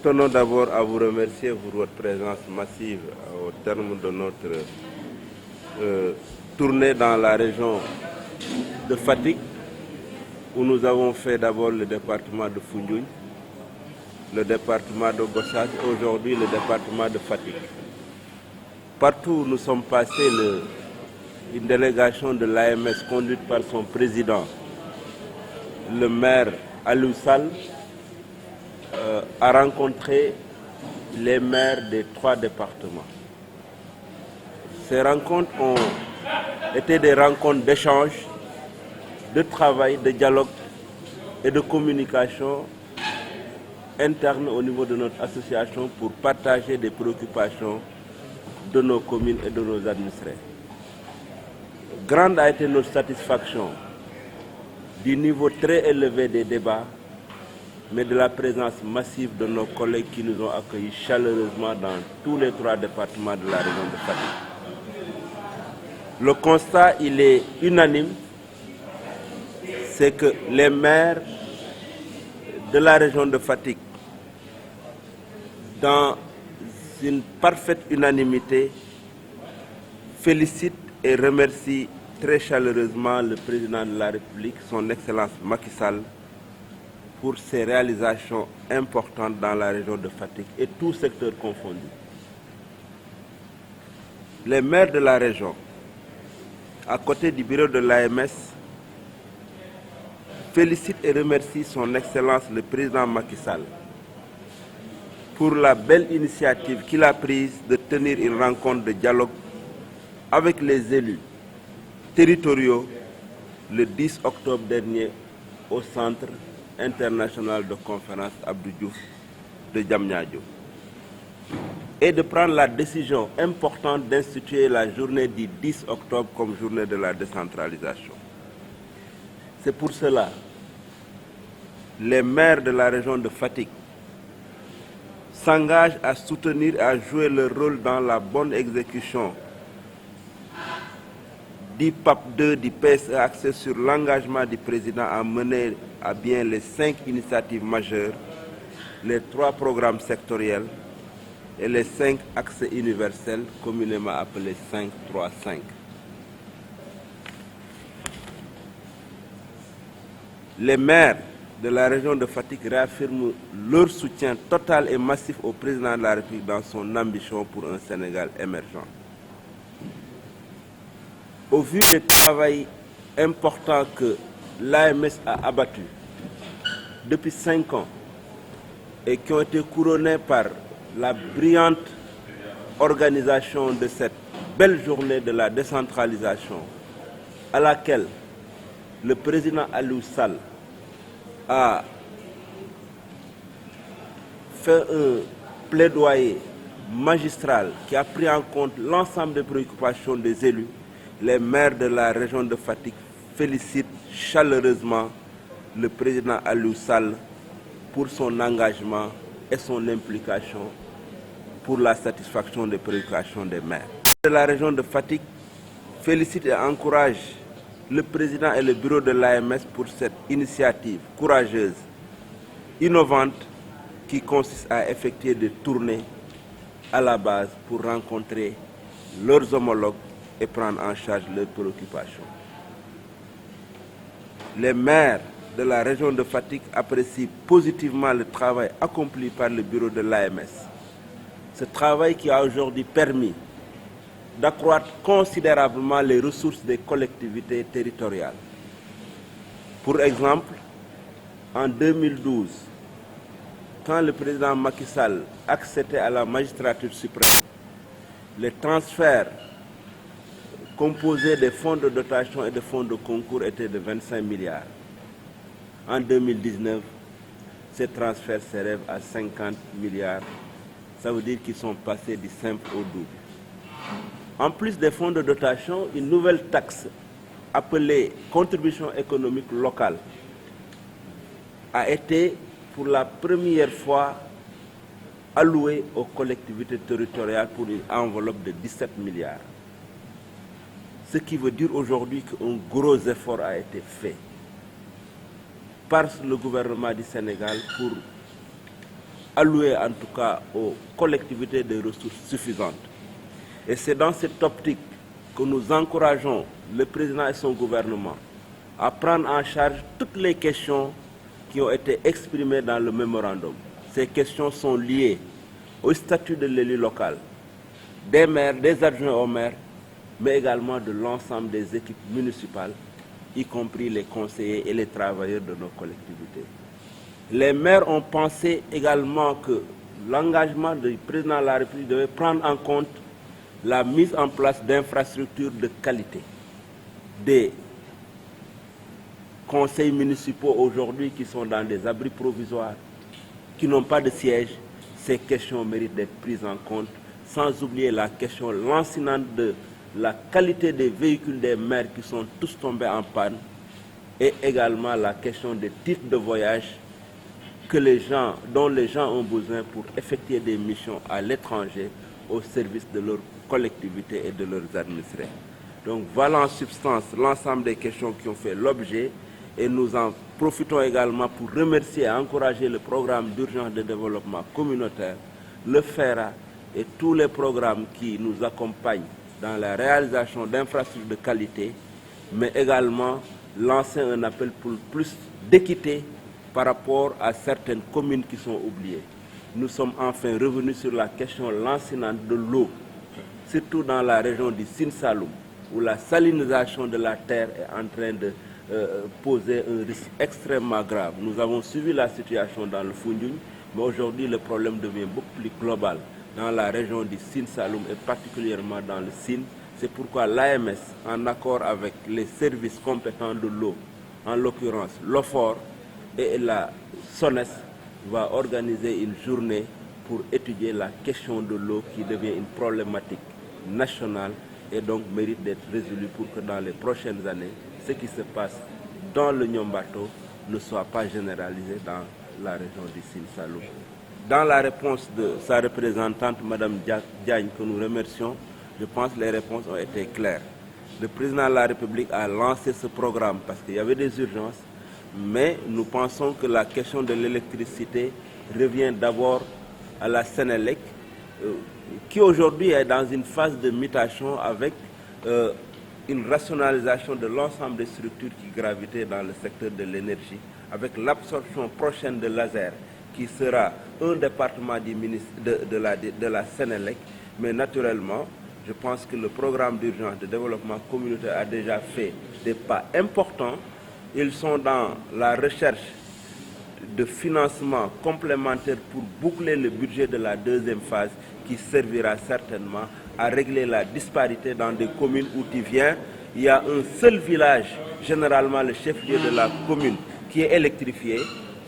tenons d'abord à vous remercier pour votre présence massive au terme de notre tournée dans la région de Fatick, où nous avons fait d'abord le département de Foundiougne, le département de Gossas et aujourd'hui le département de Fatick. Partout où nous sommes passés, une délégation de l'AMS conduite par son président, le maire Aliou Sall, a rencontré les maires des 3 départements. Ces rencontres ont été des rencontres d'échange, de travail, de dialogue et de communication interne au niveau de notre association pour partager des préoccupations de nos communes et de nos administrés. Grande a été notre satisfaction du niveau très élevé des débats, mais de la présence massive de nos collègues qui nous ont accueillis chaleureusement dans tous les 3 départements de la région de Fatick. Le constat, il est unanime, c'est que les maires de la région de Fatick, dans une parfaite unanimité, félicitent et remercient très chaleureusement le président de la République, son Excellence Macky Sall, pour ses réalisations importantes dans la région de Fatick et tous secteurs confondus. Les maires de la région, à côté du bureau de l'AMS, félicitent et remercient son Excellence le président Macky Sall pour la belle initiative qu'il a prise de tenir une rencontre de dialogue avec les élus territoriaux le 10 octobre dernier au Centre international de conférence Abdou Diouf de Diamniadio et de prendre la décision importante d'instituer la journée du 10 octobre comme journée de la décentralisation. C'est pour cela les maires de la région de Fatick s'engagent à soutenir et à jouer leur rôle dans la bonne exécution du PAP 2 du PSE axé sur l'engagement du président à mener à bien les 5 initiatives majeures, les 3 programmes sectoriels et les 5 axes universels communément appelés 5-3-5. Les maires de la région de Fatick réaffirment leur soutien total et massif au président de la République dans son ambition pour un Sénégal émergent. Au vu du travail important que l'AMS a abattu depuis 5 ans et qui ont été couronnés par la brillante organisation de cette belle journée de la décentralisation à laquelle le président Aliou Sall a fait un plaidoyer magistral qui a pris en compte l'ensemble des préoccupations des élus. Les maires de la région de Fatick félicitent chaleureusement le président Aliou Sall pour son engagement et son implication pour la satisfaction des préoccupations des maires. De la région de Fatick félicite et encourage le président et le bureau de l'AMS pour cette initiative courageuse, innovante, qui consiste à effectuer des tournées à la base pour rencontrer leurs homologues et prendre en charge leurs préoccupations. Les maires de la région de Fatick apprécient positivement le travail accompli par le bureau de l'AMS. Ce travail qui a aujourd'hui permis d'accroître considérablement les ressources des collectivités territoriales. Pour exemple, en 2012, quand le président Macky Sall accédait à la magistrature suprême, les transferts composés des fonds de dotation et des fonds de concours étaient de 25 milliards. En 2019, ces transferts s'élèvent à 50 milliards. Ça veut dire qu'ils sont passés du simple au double. En plus des fonds de dotation, une nouvelle taxe appelée contribution économique locale a été pour la première fois allouée aux collectivités territoriales pour une enveloppe de 17 milliards. Ce qui veut dire aujourd'hui qu'un gros effort a été fait par le gouvernement du Sénégal pour allouer en tout cas aux collectivités des ressources suffisantes. Et c'est dans cette optique que nous encourageons le président et son gouvernement à prendre en charge toutes les questions qui ont été exprimées dans le mémorandum. Ces questions sont liées au statut de l'élu local, des maires, des adjoints aux maires, mais également de l'ensemble des équipes municipales, y compris les conseillers et les travailleurs de nos collectivités. Les maires ont pensé également que l'engagement du président de la République devait prendre en compte la mise en place d'infrastructures de qualité. Des conseils municipaux aujourd'hui qui sont dans des abris provisoires, qui n'ont pas de siège, ces questions méritent d'être prises en compte, sans oublier la question lancinante de la qualité des véhicules des maires qui sont tous tombés en panne, et également la question des titres de voyage dont les gens ont besoin pour effectuer des missions à l'étranger au service de leur collectivité et de leurs administrés. Donc voilà en substance l'ensemble des questions qui ont fait l'objet, et nous en profitons également pour remercier et encourager le programme d'urgence de développement communautaire, le FERA et tous les programmes qui nous accompagnent dans la réalisation d'infrastructures de qualité, mais également lancer un appel pour plus d'équité par rapport à certaines communes qui sont oubliées. Nous sommes enfin revenus sur la question lancinante de l'eau, surtout dans la région du Sine Saloum, où la salinisation de la terre est en train de poser un risque extrêmement grave. Nous avons suivi la situation dans le Foundiougne, mais aujourd'hui le problème devient beaucoup plus global dans la région du Sine Saloum et particulièrement dans le Sine. C'est pourquoi l'AMS, en accord avec les services compétents de l'eau, en l'occurrence l'OFOR et la SONES, va organiser une journée pour étudier la question de l'eau qui devient une problématique nationale et donc mérite d'être résolue pour que dans les prochaines années, ce qui se passe dans le Niombato ne soit pas généralisé dans la région du Sine Saloum. Dans la réponse de sa représentante, Mme Diagne, que nous remercions, je pense que les réponses ont été claires. Le président de la République a lancé ce programme parce qu'il y avait des urgences, mais nous pensons que la question de l'électricité revient d'abord à la Sénélec, qui aujourd'hui est dans une phase de mutation avec une rationalisation de l'ensemble des structures qui gravitaient dans le secteur de l'énergie, avec l'absorption prochaine de l'Azer, qui sera un département de la Sénélec, mais naturellement, je pense que le programme d'urgence de développement communautaire a déjà fait des pas importants. Ils sont dans la recherche de financement complémentaire pour boucler le budget de la deuxième phase qui servira certainement à régler la disparité dans des communes où tu viens. Il y a un seul village, généralement le chef-lieu de la commune, qui est électrifié,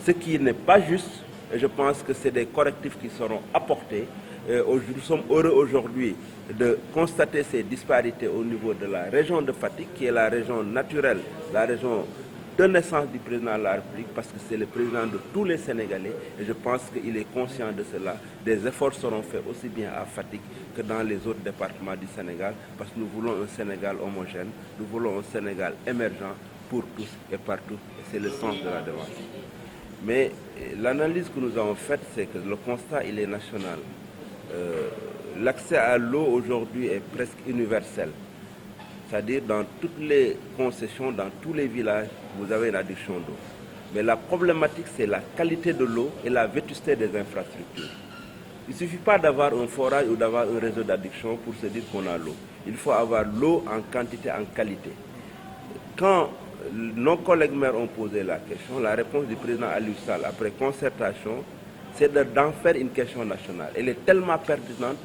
ce qui n'est pas juste. Et je pense que c'est des correctifs qui seront apportés. Nous sommes heureux aujourd'hui de constater ces disparités au niveau de la région de Fatick, qui est la région naturelle, la région de naissance du président de la République, parce que c'est le président de tous les Sénégalais, et je pense qu'il est conscient de cela. Des efforts seront faits aussi bien à Fatick que dans les autres départements du Sénégal, parce que nous voulons un Sénégal homogène, nous voulons un Sénégal émergent pour tous et partout, et c'est le sens de la démarche. Mais l'analyse que nous avons faite, c'est que le constat, il est national. L'accès à l'eau aujourd'hui est presque universel. C'est-à-dire dans toutes les concessions, dans tous les villages, vous avez une adduction d'eau. Mais la problématique, c'est la qualité de l'eau et la vétusté des infrastructures. Il ne suffit pas d'avoir un forage ou d'avoir un réseau d'adduction pour se dire qu'on a l'eau. Il faut avoir l'eau en quantité, en qualité. Quand nos collègues maires ont posé la question, la réponse du président Aliou Sall, après concertation, c'est d'en faire une question nationale. Elle est tellement pertinente,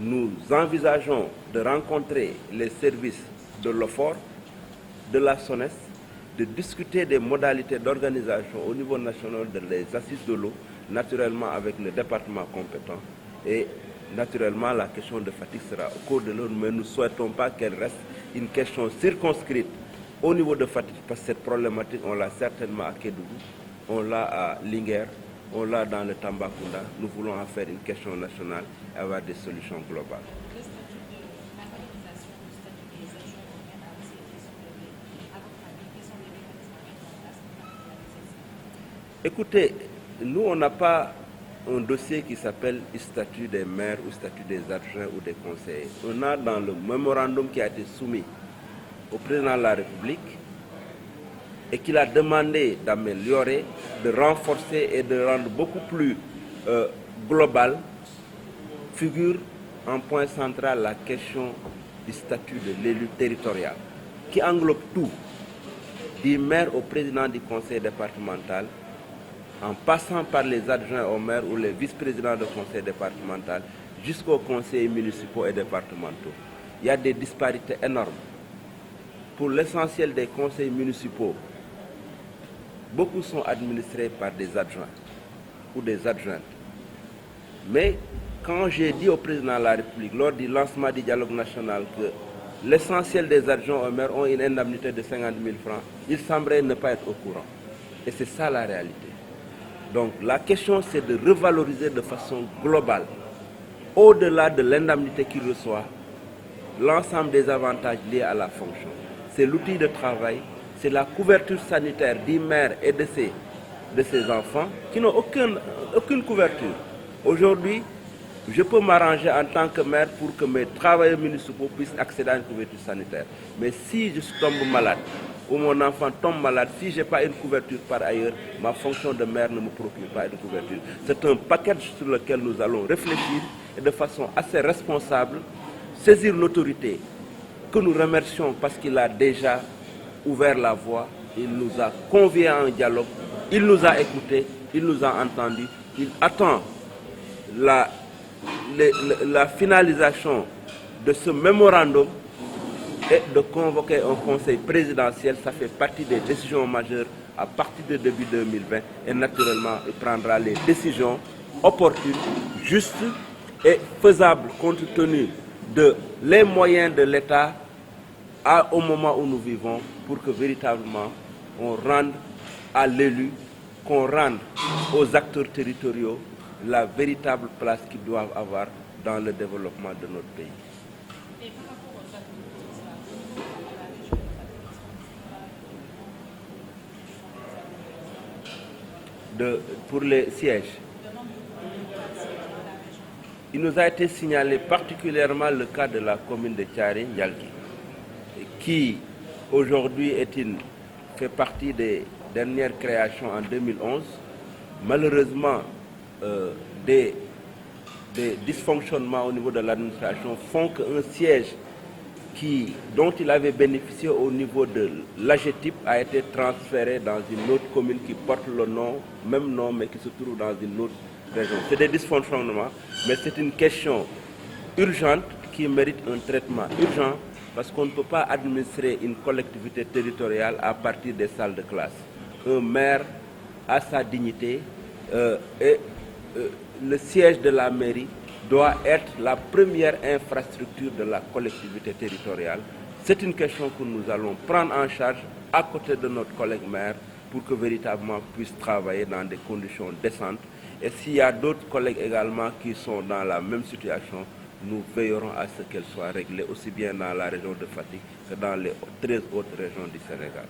nous envisageons de rencontrer les services de l'OFOR, de la SONES, de discuter des modalités d'organisation au niveau national des assises de l'eau, naturellement avec le département compétent. Et naturellement, la question de Fatick sera au cours de l'eau, mais nous ne souhaitons pas qu'elle reste une question circonscrite au niveau de Fatick, parce que cette problématique, on l'a certainement à Kédougou, on l'a à Linguère, on l'a dans le Tambacounda. Nous voulons en faire une question nationale et avoir des solutions globales. Écoutez, nous, on n'a pas un dossier qui s'appelle statut des maires ou statut des adjoints ou des conseillers. On a dans le mémorandum qui a été soumis au président de la République et qu'il a demandé d'améliorer, de renforcer et de rendre beaucoup plus global, figure en point central la question du statut de l'élu territorial, qui englobe tout, du maire au président du conseil départemental, en passant par les adjoints au maire ou les vice-présidents du conseil départemental, jusqu'aux conseillers municipaux et départementaux. Il y a des disparités énormes. Pour l'essentiel des conseils municipaux, beaucoup sont administrés par des adjoints ou des adjointes. Mais quand j'ai dit au président de la République, lors du lancement du dialogue national, que l'essentiel des adjoints au maire ont une indemnité de 50 000 francs, il semblerait ne pas être au courant. Et c'est ça la réalité. Donc la question, c'est de revaloriser de façon globale, au-delà de l'indemnité qu'il reçoit, l'ensemble des avantages liés à la fonction. C'est l'outil de travail, c'est la couverture sanitaire du maire et de ses enfants qui n'ont aucune couverture. Aujourd'hui, je peux m'arranger en tant que maire pour que mes travailleurs municipaux puissent accéder à une couverture sanitaire. Mais si je tombe malade ou mon enfant tombe malade, si je n'ai pas une couverture par ailleurs, ma fonction de maire ne me procure pas une couverture. C'est un package sur lequel nous allons réfléchir et de façon assez responsable, saisir l'autorité que nous remercions parce qu'il a déjà ouvert la voie, il nous a conviés à un dialogue, il nous a écoutés, il nous a entendus, il attend la finalisation de ce mémorandum et de convoquer un conseil présidentiel. Ça fait partie des décisions majeures à partir de début 2020 et naturellement il prendra les décisions opportunes, justes et faisables compte tenu de les moyens de l'État au moment où nous vivons pour que véritablement on rende à l'élu, qu'on rende aux acteurs territoriaux la véritable place qu'ils doivent avoir dans le développement de notre pays. Pour les sièges, il nous a été signalé particulièrement le cas de la commune de Thiaré-Ndialgui, qui aujourd'hui fait partie des dernières créations en 2011. Malheureusement, des dysfonctionnements au niveau de l'administration font qu'un siège dont il avait bénéficié au niveau de l'AGETIP a été transféré dans une autre commune qui porte le même nom, mais qui se trouve dans une autre région. C'est des dysfonctionnements, mais c'est une question urgente qui mérite un traitement urgent parce qu'on ne peut pas administrer une collectivité territoriale à partir des salles de classe. Un maire a sa dignité et le siège de la mairie doit être la première infrastructure de la collectivité territoriale. C'est une question que nous allons prendre en charge à côté de notre collègue maire pour que véritablement puisse travailler dans des conditions décentes. Et s'il y a d'autres collègues également qui sont dans la même situation, nous veillerons à ce qu'elle soit réglée aussi bien dans la région de Fatick que dans les 13 autres régions du Sénégal.